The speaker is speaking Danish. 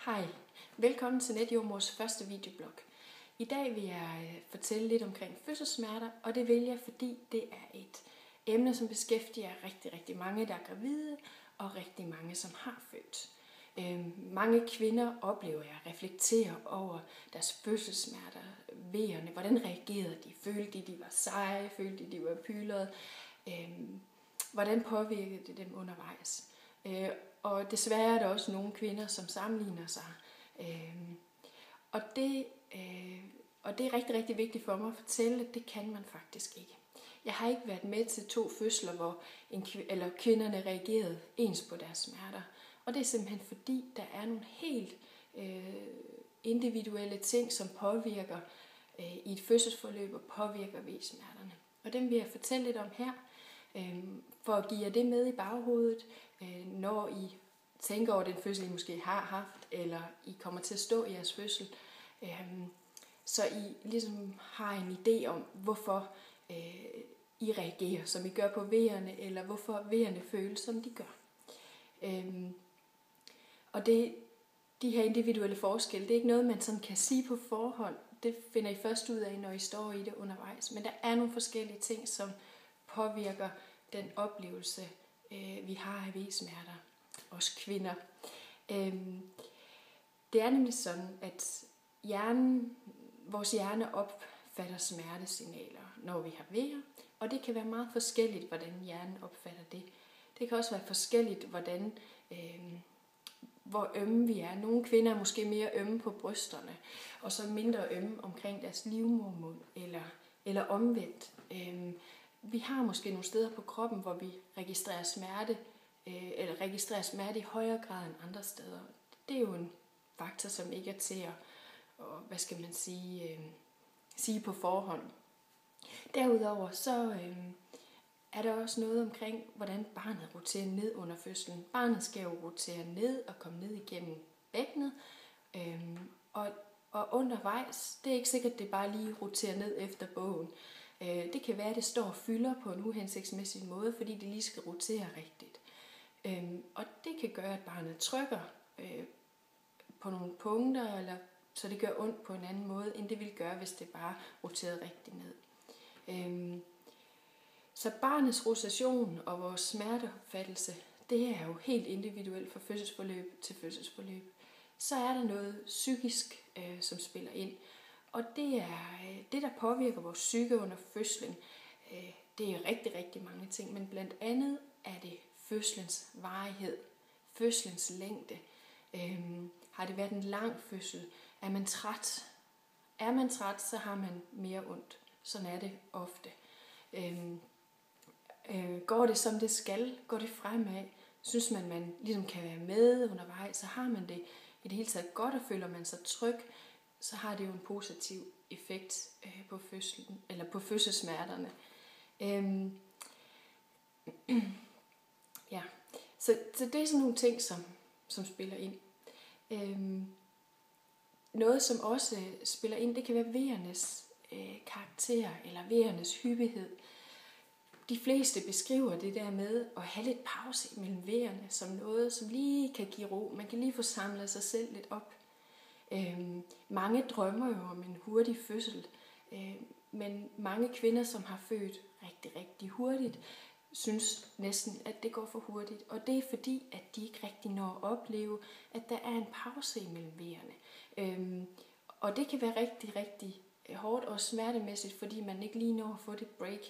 Hej, velkommen til Netjordmors første videoblog. I dag vil jeg fortælle lidt omkring fødselssmerter, og det vil jeg, fordi det er et emne, som beskæftiger rigtig mange, der er gravide, og rigtig mange, som har født. Mange kvinder oplever at reflektere over deres fødselssmerter, veerne, hvordan reagerede de? Følte de var seje? Følte de var pylrede? Hvordan påvirkede det dem undervejs? Og desværre er der også nogle kvinder, som sammenligner sig. Og det er rigtig vigtigt for mig at fortælle, at det kan man faktisk ikke. Jeg har ikke været med til 2 fødsler, hvor kvinderne reagerede ens på deres smerter. Og det er simpelthen fordi, der er nogle helt individuelle ting, som påvirker i et fødselsforløb og påvirker V-smerterne. Og dem vil jeg fortælle lidt om her, for at give jer det med i baghovedet, når I tænker over den fødsel, I måske har haft, eller I kommer til at stå i jeres fødsel, så I ligesom har en idé om, hvorfor I reagerer, som I gør på V'erne, eller hvorfor V'erne føles, som de gør. Og de her individuelle forskelle, det er ikke noget, man sådan kan sige på forhånd. Det finder I først ud af, når I står i det undervejs. Men der er nogle forskellige ting, som påvirker den oplevelse, vi har af V-smerter, os kvinder. Det er nemlig sådan, at vores hjerne opfatter smertesignaler, når vi har V'er, og det kan være meget forskelligt, hvordan hjernen opfatter det. Det kan også være forskelligt, hvor ømme vi er. Nogle kvinder er måske mere ømme på brysterne, og så mindre ømme omkring deres livmodermund, eller omvendt. Vi har måske nogle steder på kroppen, hvor vi registrerer smerte i højere grad end andre steder. Det er jo en faktor, som ikke er til at sige på forhånd. Derudover så er der også noget omkring, hvordan barnet roterer ned under fødslen. Barnet skal jo rotere ned og komme ned igennem bækkenet, og undervejs, det er ikke sikkert, at det bare lige roterer ned efter bogen. Det kan være, at det står og fylder på en uhensigtsmæssig måde, fordi det lige skal rotere rigtigt. Og det kan gøre, at barnet trykker på nogle punkter, så det gør ondt på en anden måde, end det ville gøre, hvis det bare roterede rigtigt ned. Så barnets rotation og vores smerteopfattelse, det er jo helt individuelt fra fødselsforløb til fødselsforløb. Så er der noget psykisk, som spiller ind. Og det er det, der påvirker vores psyke under fødslen. Det er rigtig mange ting, men blandt andet er det fødslens varighed, fødslens længde. Har det været en lang fødsel? Er man træt? Er man træt, så har man mere ondt. Sådan er det ofte. Går det som det skal? Går det fremad? Synes man ligesom kan være med undervejs, så har man det i det hele taget godt, og føler man sig tryg, så har det jo en positiv effekt på fødslen, eller på fødselssmerterne. Ja. Så det er sådan nogle ting, som spiller ind. Noget, som også spiller ind, det kan være V'ernes karakter, eller V'ernes hyppighed. De fleste beskriver det der med at have lidt pause mellem V'erne, som noget, som lige kan give ro. Man kan lige få samlet sig selv lidt op. Mange drømmer jo om en hurtig fødsel, men mange kvinder, som har født rigtig hurtigt, synes næsten, at det går for hurtigt. Og det er fordi, at de ikke rigtig når at opleve, at der er en pause imellem V'erne. Og det kan være rigtig hårdt og smertemæssigt, fordi man ikke lige når at få det break,